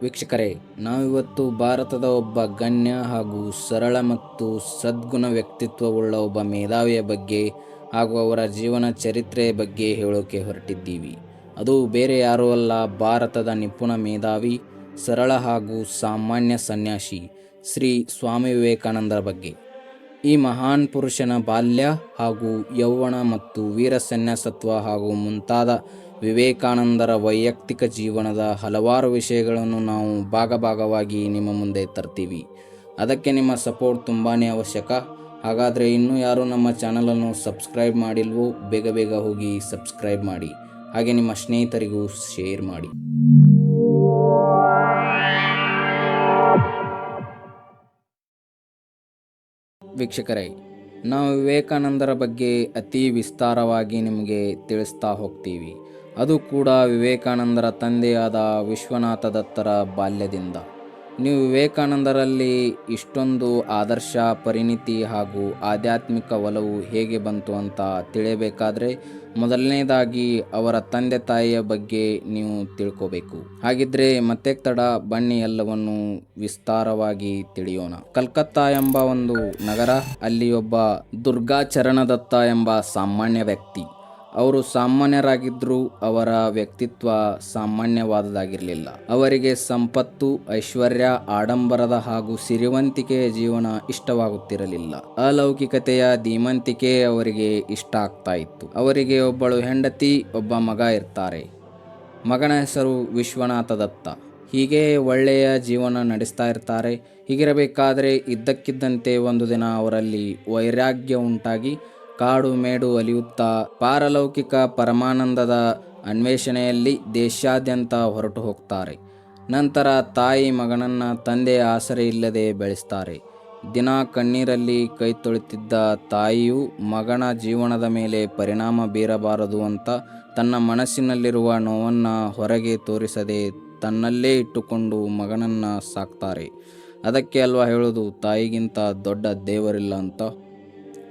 ವೀಕ್ಷಕರೇ, ನಾವಿವತ್ತು ಭಾರತದ ಒಬ್ಬ ಗಣ್ಯ ಹಾಗೂ ಸರಳ ಮತ್ತು ಸದ್ಗುಣ ವ್ಯಕ್ತಿತ್ವವುಳ್ಳ ಒಬ್ಬ ಮೇಧಾವಿಯ ಬಗ್ಗೆ ಹಾಗೂ ಅವರ ಜೀವನ ಚರಿತ್ರೆಯ ಬಗ್ಗೆ ಹೇಳೋಕೆ ಹೊರಟಿದ್ದೀವಿ. ಅದು ಬೇರೆ ಯಾರೂ ಅಲ್ಲ, ಭಾರತದ ನಿಪುಣ ಮೇಧಾವಿ, ಸರಳ ಹಾಗೂ ಸಾಮಾನ್ಯ ಸನ್ಯಾಸಿ ಶ್ರೀ ಸ್ವಾಮಿ ವಿವೇಕಾನಂದರ ಬಗ್ಗೆ. ಈ ಮಹಾನ್ ಪುರುಷನ ಬಾಲ್ಯ ಹಾಗೂ ಯೌವನ ಮತ್ತು ವೀರ ಸನ್ಯಾಸತ್ವ ಹಾಗೂ ಮುಂತಾದ ವಿವೇಕಾನಂದರ ವೈಯಕ್ತಿಕ ಜೀವನದ ಹಲವಾರು ವಿಷಯಗಳನ್ನು ನಾವು ಭಾಗವಾಗಿ ನಿಮ್ಮ ಮುಂದೆ ತರ್ತೀವಿ. ಅದಕ್ಕೆ ನಿಮ್ಮ ಸಪೋರ್ಟ್ ತುಂಬಾ ಅವಶ್ಯಕ. ಹಾಗಾದರೆ ಇನ್ನೂ ಯಾರು ನಮ್ಮ ಚಾನಲನ್ನು ಸಬ್ಸ್ಕ್ರೈಬ್ ಮಾಡಿಲ್ವೋ ಬೇಗ ಹೋಗಿ ಸಬ್ಸ್ಕ್ರೈಬ್ ಮಾಡಿ, ಹಾಗೆ ನಿಮ್ಮ ಸ್ನೇಹಿತರಿಗೂ ಶೇರ್ ಮಾಡಿ. ವೀಕ್ಷಕರೇ, ನಾವು ವಿವೇಕಾನಂದರ ಬಗ್ಗೆ ಅತಿ ವಿಸ್ತಾರವಾಗಿ ನಿಮಗೆ ತಿಳಿಸ್ತಾ ಹೋಗ್ತೀವಿ. ಅದು ಕೂಡ ವಿವೇಕಾನಂದರ ತಂದೆಯಾದ ವಿಶ್ವನಾಥ ದತ್ತರ ಬಾಲ್ಯದಿಂದ. ನೀವು ವಿವೇಕಾನಂದರಲ್ಲಿ ಇಷ್ಟೊಂದು ಆದರ್ಶ, ಪರಿಣಿತಿ ಹಾಗೂ ಆಧ್ಯಾತ್ಮಿಕ ಒಲವು ಹೇಗೆ ಬಂತು ಅಂತ ತಿಳಿಯಬೇಕಾದ್ರೆ ಮೊದಲನೇದಾಗಿ ಅವರ ತಂದೆ ತಾಯಿಯ ಬಗ್ಗೆ ನೀವು ತಿಳ್ಕೋಬೇಕು. ಹಾಗಿದ್ರೆ ಮತ್ತೆ ತಡ, ಬನ್ನಿ ಎಲ್ಲವನ್ನು ವಿಸ್ತಾರವಾಗಿ ತಿಳಿಯೋಣ. ಕಲ್ಕತ್ತಾ ಎಂಬ ಒಂದು ನಗರ, ಅಲ್ಲಿ ಒಬ್ಬ ದುರ್ಗಾಚರಣ ದತ್ತ ಎಂಬ ಸಾಮಾನ್ಯ ವ್ಯಕ್ತಿ. ಅವರು ಸಾಮಾನ್ಯರಾಗಿದ್ದರೂ ಅವರ ವ್ಯಕ್ತಿತ್ವ ಸಾಮಾನ್ಯವಾದದಾಗಿರಲಿಲ್ಲ. ಅವರಿಗೆ ಸಂಪತ್ತು, ಐಶ್ವರ್ಯ, ಆಡಂಬರದ ಹಾಗೂ ಸಿರಿವಂತಿಕೆಯ ಜೀವನ ಇಷ್ಟವಾಗುತ್ತಿರಲಿಲ್ಲ. ಅಲೌಕಿಕತೆಯ ಧೀಮಂತಿಕೆ ಅವರಿಗೆ ಇಷ್ಟ ಆಗ್ತಾ ಇತ್ತು. ಅವರಿಗೆ ಒಬ್ಬಳು ಹೆಂಡತಿ, ಒಬ್ಬ ಮಗ ಇರ್ತಾರೆ. ಮಗನ ಹೆಸರು ವಿಶ್ವನಾಥ ದತ್ತ. ಹೀಗೆ ಒಳ್ಳೆಯ ಜೀವನ ನಡೆಸ್ತಾ ಇರ್ತಾರೆ. ಹೀಗಿರಬೇಕಾದ್ರೆ ಇದ್ದಕ್ಕಿದ್ದಂತೆ ಒಂದು ದಿನ ಅವರಲ್ಲಿ ವೈರಾಗ್ಯ ಉಂಟಾಗಿ ಕಾಡು ಮೇಡು ಅಲಿಯುತ್ತಾ ಪಾರಲೌಕಿಕ ಪರಮಾನಂದದ ಅನ್ವೇಷಣೆಯಲ್ಲಿ ದೇಶಾದ್ಯಂತ ಹೊರಟು ಹೋಗ್ತಾರೆ. ನಂತರ ತಾಯಿ ಮಗನನ್ನು ತಂದೆಯ ಆಸರೆ ಇಲ್ಲದೆ ಬೆಳೆಸ್ತಾರೆ. ದಿನ ಕಣ್ಣೀರಲ್ಲಿ ಕೈ ತೊಳೆತಿದ್ದ ತಾಯಿಯು ಮಗನ ಜೀವನದ ಮೇಲೆ ಪರಿಣಾಮ ಬೀರಬಾರದು ಅಂತ ತನ್ನ ಮನಸ್ಸಿನಲ್ಲಿರುವ ನೋವನ್ನು ಹೊರಗೆ ತೋರಿಸದೆ ತನ್ನಲ್ಲೇ ಇಟ್ಟುಕೊಂಡು ಮಗನನ್ನು ಸಾಕ್ತಾರೆ. ಅದಕ್ಕೆ ಅಲ್ವಾ ಹೇಳೋದು, ತಾಯಿಗಿಂತ ದೊಡ್ಡ ದೇವರಿಲ್ಲ ಅಂತ.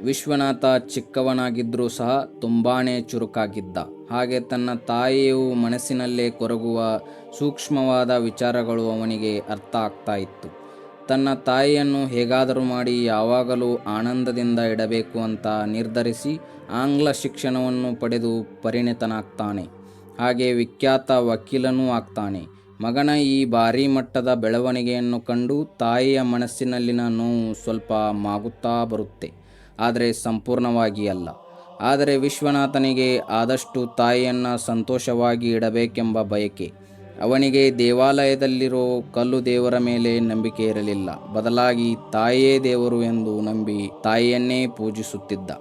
ವಿಶ್ವನಾಥ ಚಿಕ್ಕವನಾಗಿದ್ದರೂ ಸಹ ತುಂಬಾ ಚುರುಕಾಗಿದ್ದ. ಹಾಗೆ ತನ್ನ ತಾಯಿಯು ಮನಸ್ಸಿನಲ್ಲೇ ಕೊರಗುವ ಸೂಕ್ಷ್ಮವಾದ ವಿಚಾರಗಳು ಅವನಿಗೆ ಅರ್ಥ ಆಗ್ತಾ ಇತ್ತು. ತನ್ನ ತಾಯಿಯನ್ನು ಹೇಗಾದರೂ ಮಾಡಿ ಯಾವಾಗಲೂ ಆನಂದದಿಂದ ಇಡಬೇಕು ಅಂತ ನಿರ್ಧರಿಸಿ ಆಂಗ್ಲ ಶಿಕ್ಷಣವನ್ನು ಪಡೆದು ಪರಿಣಿತನಾಗ್ತಾನೆ. ಹಾಗೆ ವಿಖ್ಯಾತ ವಕೀಲನೂ ಆಗ್ತಾನೆ. ಮಗನ ಈ ಭಾರೀ ಮಟ್ಟದ ಬೆಳವಣಿಗೆಯನ್ನು ಕಂಡು ತಾಯಿಯ ಮನಸ್ಸಿನಲ್ಲಿನ ನೋವು ಸ್ವಲ್ಪ ಮಾಗುತ್ತಾ ಬರುತ್ತೆ, ಆದರೆ ಸಂಪೂರ್ಣವಾಗಿ ಅಲ್ಲ. ಆದರೆ ವಿಶ್ವನಾಥನಿಗೆ ಆದಷ್ಟು ತಾಯಿಯನ್ನು ಸಂತೋಷವಾಗಿ ಇಡಬೇಕೆಂಬ ಬಯಕೆ. ಅವನಿಗೆ ದೇವಾಲಯದಲ್ಲಿರೋ ಕಲ್ಲು ದೇವರ ಮೇಲೆ ನಂಬಿಕೆ ಇರಲಿಲ್ಲ. ಬದಲಾಗಿ ತಾಯಿಯೇ ದೇವರು ಎಂದು ನಂಬಿ ತಾಯಿಯನ್ನೇ ಪೂಜಿಸುತ್ತಿದ್ದ.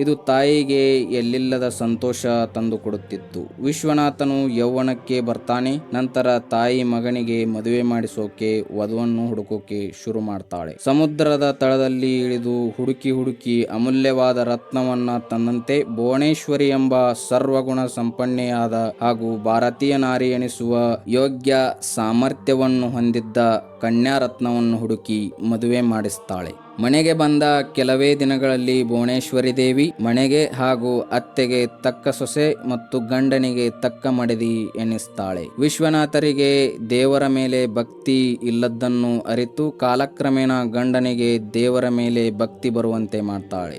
ಇದು ತಾಯಿಗೆ ಎಲ್ಲಿಲ್ಲದ ಸಂತೋಷ ತಂದುಕೊಡುತ್ತಿತ್ತು. ವಿಶ್ವನಾಥನು ಯೌವನಕ್ಕೆ ಬರ್ತಾನೆ. ನಂತರ ತಾಯಿ ಮಗನಿಗೆ ಮದುವೆ ಮಾಡಿಸೋಕೆ ವಧುವನ್ನು ಹುಡುಕೋಕೆ ಶುರು ಮಾಡ್ತಾಳೆ. ಸಮುದ್ರದ ತಳದಲ್ಲಿ ಇಳಿದು ಹುಡುಕಿ ಅಮೂಲ್ಯವಾದ ರತ್ನವನ್ನ ತಂದಂತೆ ಭುವನೇಶ್ವರಿ ಎಂಬ ಸರ್ವಗುಣ ಸಂಪನ್ನೆಯಾದ ಹಾಗೂ ಭಾರತೀಯ ನಾರಿ ಎನಿಸುವ ಯೋಗ್ಯ ಸಾಮರ್ಥ್ಯವನ್ನು ಹೊಂದಿದ್ದ ಕನ್ಯಾ ರತ್ನವನ್ನು ಹುಡುಕಿ ಮದುವೆ ಮಾಡಿಸ್ತಾಳೆ. ಮನೆಗೆ ಬಂದ ಕೆಲವೇ ದಿನಗಳಲ್ಲಿ ಭುವನೇಶ್ವರಿ ದೇವಿ ಮನೆಗೆ ಹಾಗೂ ಅತ್ತೆಗೆ ತಕ್ಕ ಸೊಸೆ ಮತ್ತು ಗಂಡನಿಗೆ ತಕ್ಕ ಮಡದಿ ಎನ್ನಿಸ್ತಾಳೆ. ವಿಶ್ವನಾಥರಿಗೆ ದೇವರ ಮೇಲೆ ಭಕ್ತಿ ಇಲ್ಲದ್ದನ್ನು ಅರಿತು ಕಾಲಕ್ರಮೇಣ ಗಂಡನಿಗೆ ದೇವರ ಮೇಲೆ ಭಕ್ತಿ ಬರುವಂತೆ ಮಾಡ್ತಾಳೆ.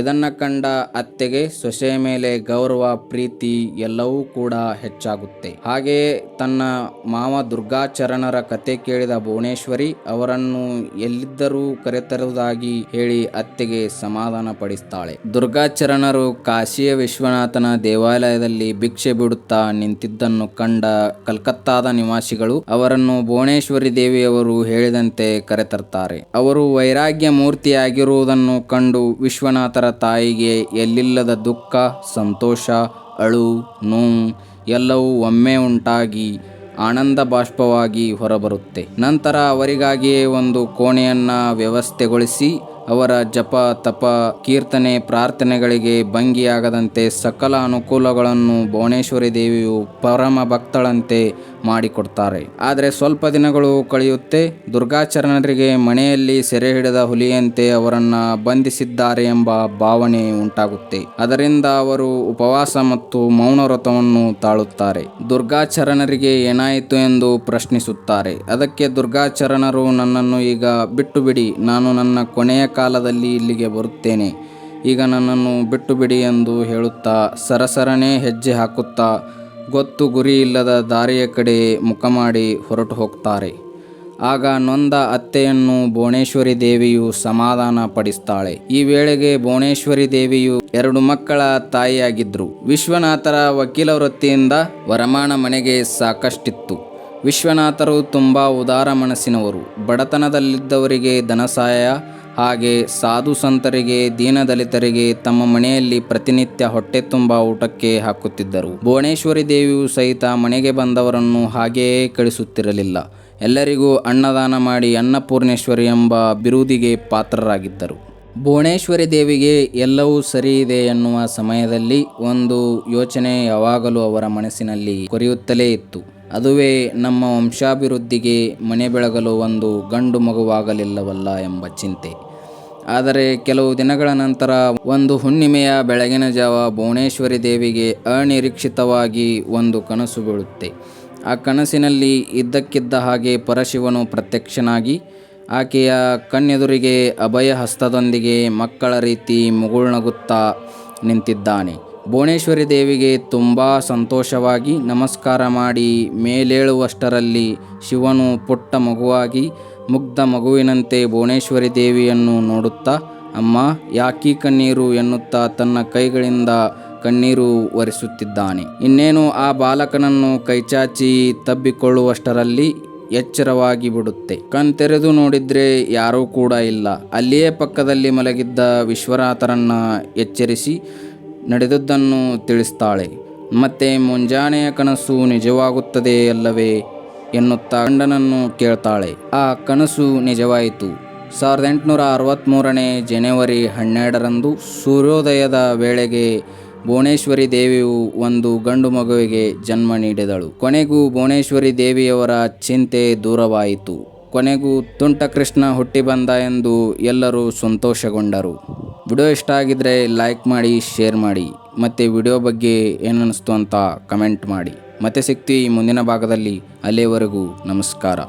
ಇದನ್ನ ಕಂಡ ಅತ್ತೆಗೆ ಸೊಸೆಯ ಮೇಲೆ ಗೌರವ, ಪ್ರೀತಿ ಎಲ್ಲವೂ ಕೂಡ ಹೆಚ್ಚಾಗುತ್ತೆ. ಹಾಗೆಯೇ ತನ್ನ ಮಾವ ದುರ್ಗಾಚರಣರ ಕತೆ ಕೇಳಿದ ಭುವನೇಶ್ವರಿ ಅವರನ್ನು ಎಲ್ಲಿದ್ದರೂ ಕರೆತರುವುದಾಗಿ ಹೇಳಿ ಅತ್ತೆಗೆ ಸಮಾಧಾನ ಪಡಿಸ್ತಾಳೆ. ದುರ್ಗಾಚರಣರು ಕಾಶಿಯ ವಿಶ್ವನಾಥನ ದೇವಾಲಯದಲ್ಲಿ ಭಿಕ್ಷೆ ಬಿಡುತ್ತಾ ನಿಂತಿದ್ದನ್ನು ಕಂಡ ಕಲ್ಕತ್ತಾದ ನಿವಾಸಿಗಳು ಅವರನ್ನು ಭುವನೇಶ್ವರಿ ದೇವಿಯವರು ಹೇಳಿದಂತೆ ಕರೆತರ್ತಾರೆ. ಅವರು ವೈರಾಗ್ಯ ಮೂರ್ತಿಯಾಗಿರುವುದನ್ನು ಕಂಡು ವಿಶ್ವನಾಥರ ತಾಯಿಗೆ ಎಲ್ಲಿಲ್ಲದ ದುಃಖ, ಸಂತೋಷ, ಅಳು, ನೋವು ಎಲ್ಲವೂ ಒಮ್ಮೆ ಉಂಟಾಗಿ ಆನಂದ ಬಾಷ್ಪವಾಗಿ ಹೊರಬರುತ್ತೆ. ನಂತರ ಅವರಿಗಾಗಿಯೇ ಒಂದು ಕೋಣೆಯನ್ನ ವ್ಯವಸ್ಥೆಗೊಳಿಸಿ ಅವರ ಜಪ ತಪ ಕೀರ್ತನೆ ಪ್ರಾರ್ಥನೆಗಳಿಗೆ ಭಂಗಿಯಾಗದಂತೆ ಸಕಲ ಅನುಕೂಲಗಳನ್ನು ಭುವನೇಶ್ವರಿ ದೇವಿಯು ಪರಮ ಭಕ್ತಳಂತೆ ಮಾಡಿಕೊಡ್ತಾರೆ. ಆದರೆ ಸ್ವಲ್ಪ ದಿನಗಳು ಕಳೆಯುತ್ತೆ, ದುರ್ಗಾಚರಣರಿಗೆ ಮನೆಯಲ್ಲಿ ಸೆರೆ ಹಿಡಿದ ಹುಲಿಯಂತೆ ಅವರನ್ನು ಬಂಧಿಸಿದ್ದಾರೆ ಎಂಬ ಭಾವನೆ ಉಂಟಾಗುತ್ತೆ. ಅದರಿಂದ ಅವರು ಉಪವಾಸ ಮತ್ತು ಮೌನ ವ್ರತವನ್ನು ತಾಳುತ್ತಾರೆ. ದುರ್ಗಾಚರಣರಿಗೆ ಏನಾಯಿತು ಎಂದು ಪ್ರಶ್ನಿಸುತ್ತಾರೆ. ಅದಕ್ಕೆ ದುರ್ಗಾಚರಣರು, ನನ್ನನ್ನು ಈಗ ಬಿಟ್ಟು ಬಿಡಿ, ನಾನು ನನ್ನ ಕೊನೆಯ ಕಾಲದಲ್ಲಿ ಇಲ್ಲಿಗೆ ಬರುತ್ತೇನೆ, ಈಗ ನನ್ನನ್ನು ಬಿಟ್ಟು ಬಿಡಿ ಎಂದು ಹೇಳುತ್ತಾ ಸರಸರನೆ ಹೆಜ್ಜೆ ಹಾಕುತ್ತಾ ಗೊತ್ತು ಗುರಿ ಇಲ್ಲದ ದಾರಿಯ ಕಡೆ ಮುಖ ಮಾಡಿ ಹೊರಟು ಹೋಗ್ತಾರೆ. ಆಗ ನೊಂದ ಅತ್ತೆಯನ್ನು ಭುವನೇಶ್ವರಿ ದೇವಿಯು ಸಮಾಧಾನ ಪಡಿಸ್ತಾಳೆ. ಈ ವೇಳೆಗೆ ಭುವನೇಶ್ವರಿ ದೇವಿಯು 2 ಮಕ್ಕಳ ತಾಯಿಯಾಗಿದ್ರು. ವಿಶ್ವನಾಥರ ವಕೀಲ ವೃತ್ತಿಯಿಂದ ವರಮಾನ ಮನೆಗೆ ಸಾಕಷ್ಟಿತ್ತು. ವಿಶ್ವನಾಥರು ತುಂಬ ಉದಾರ ಮನಸ್ಸಿನವರು. ಬಡತನದಲ್ಲಿದ್ದವರಿಗೆ ಧನಸಹಾಯ, ಹಾಗೆ ಸಾಧು ಸಂತರಿಗೆ, ದೀನದಲಿತರಿಗೆ ತಮ್ಮ ಮನೆಯಲ್ಲಿ ಪ್ರತಿನಿತ್ಯ ಹೊಟ್ಟೆ ತುಂಬ ಊಟಕ್ಕೆ ಹಾಕುತ್ತಿದ್ದರು. ಭುವನೇಶ್ವರಿ ದೇವಿಯು ಸಹಿತ ಮನೆಗೆ ಬಂದವರನ್ನು ಹಾಗೆಯೇ ಕಳಿಸುತ್ತಿರಲಿಲ್ಲ. ಎಲ್ಲರಿಗೂ ಅನ್ನದಾನ ಮಾಡಿ ಅನ್ನಪೂರ್ಣೇಶ್ವರಿ ಎಂಬ ಬಿರುದಿಗೆ ಪಾತ್ರರಾಗಿದ್ದರು. ಭುವನೇಶ್ವರಿ ದೇವಿಗೆ ಎಲ್ಲವೂ ಸರಿ ಇದೆ ಎನ್ನುವ ಸಮಯದಲ್ಲಿ ಒಂದು ಯೋಚನೆ ಯಾವಾಗಲೂ ಅವರ ಮನಸ್ಸಿನಲ್ಲಿ ಕೊರೆಯುತ್ತಲೇ ಇತ್ತು. ಅದುವೇ ನಮ್ಮ ವಂಶಾಭಿವೃದ್ಧಿಗೆ ಮನೆ ಬೆಳಗಲು ಒಂದು ಗಂಡು ಮಗುವಾಗಲಿಲ್ಲವಲ್ಲ ಎಂಬ ಚಿಂತೆ. ಆದರೆ ಕೆಲವು ದಿನಗಳ ನಂತರ ಒಂದು ಹುಣ್ಣಿಮೆಯ ಬೆಳಗಿನ ಜಾವ ಭುವನೇಶ್ವರಿ ದೇವಿಗೆ ಅನಿರೀಕ್ಷಿತವಾಗಿ ಒಂದು ಕನಸು ಬೀಳುತ್ತೆ. ಆ ಕನಸಿನಲ್ಲಿ ಇದ್ದಕ್ಕಿದ್ದ ಹಾಗೆ ಪರಶಿವನು ಪ್ರತ್ಯಕ್ಷನಾಗಿ ಆಕೆಯ ಕಣ್ಣೆದುರಿಗೆ ಅಭಯ ಹಸ್ತದೊಂದಿಗೆ ಮಕ್ಕಳ ರೀತಿ ಮುಗುಳ್ನಗುತ್ತಾ ನಿಂತಿದ್ದಾನೆ. ಭುವನೇಶ್ವರಿ ದೇವಿಗೆ ತುಂಬ ಸಂತೋಷವಾಗಿ ನಮಸ್ಕಾರ ಮಾಡಿ ಮೇಲೇಳುವಷ್ಟರಲ್ಲಿ ಶಿವನು ಪುಟ್ಟ ಮಗುವಾಗಿ ಮುಗ್ಧ ಮಗುವಿನಂತೆ ಭುವನೇಶ್ವರಿ ದೇವಿಯನ್ನು ನೋಡುತ್ತಾ, ಅಮ್ಮ ಯಾಕೀ ಕಣ್ಣೀರು ಎನ್ನುತ್ತಾ ತನ್ನ ಕೈಗಳಿಂದ ಕಣ್ಣೀರು ಒರೆಸುತ್ತಿದ್ದಾನೆ. ಇನ್ನೇನು ಆ ಬಾಲಕನನ್ನು ಕೈಚಾಚಿ ತಬ್ಬಿಕೊಳ್ಳುವಷ್ಟರಲ್ಲಿ ಎಚ್ಚರವಾಗಿ ಬಿಡುತ್ತೆ. ಕಣ್ತೆರೆದು ನೋಡಿದ್ರೆ ಯಾರೂ ಕೂಡ ಇಲ್ಲ. ಅಲ್ಲಿಯೇ ಪಕ್ಕದಲ್ಲಿ ಮಲಗಿದ್ದ ವಿಶ್ವನಾಥರನ್ನ ಎಚ್ಚರಿಸಿ ನಡೆದದ್ದನ್ನು ತಿಳಿಸ್ತಾಳೆ. ಮತ್ತೆ ಮುಂಜಾನೆಯ ಕನಸು ನಿಜವಾಗುತ್ತದೆ ಅಲ್ಲವೇ ಎನ್ನುತ್ತಾ ಗಂಡನನ್ನು ಕೇಳ್ತಾಳೆ. ಆ ಕನಸು ನಿಜವಾಯಿತು. 1863 ಜನವರಿ 12ರಂದು ಸೂರ್ಯೋದಯದ ವೇಳೆಗೆ ಭುವನೇಶ್ವರಿ ದೇವಿಯು ಒಂದು ಗಂಡು ಮಗುವಿಗೆ ಜನ್ಮ ನೀಡಿದಳು. ಕೊನೆಗೂ ಭುವನೇಶ್ವರಿ ದೇವಿಯವರ ಚಿಂತೆ ದೂರವಾಯಿತು. ಕೊನೆಗೂ ತುಂಟ ಕೃಷ್ಣ ಹುಟ್ಟಿ ಬಂದ ಎಂದು ಎಲ್ಲರೂ ಸಂತೋಷಗೊಂಡರು. ವಿಡಿಯೋ ಇಷ್ಟ ಆಗಿದ್ರೆ ಲೈಕ್ ಮಾಡಿ, ಶೇರ್ ಮಾಡಿ, ಮತ್ತು ವಿಡಿಯೋ ಬಗ್ಗೆ ಏನನ್ನಿಸ್ತು ಅಂತ ಕಮೆಂಟ್ ಮಾಡಿ. ಮತ್ತೆ ಸಿಗ್ತೀವಿ ಮುಂದಿನ ಭಾಗದಲ್ಲಿ. ಅಲ್ಲಿಯವರೆಗೂ ನಮಸ್ಕಾರ.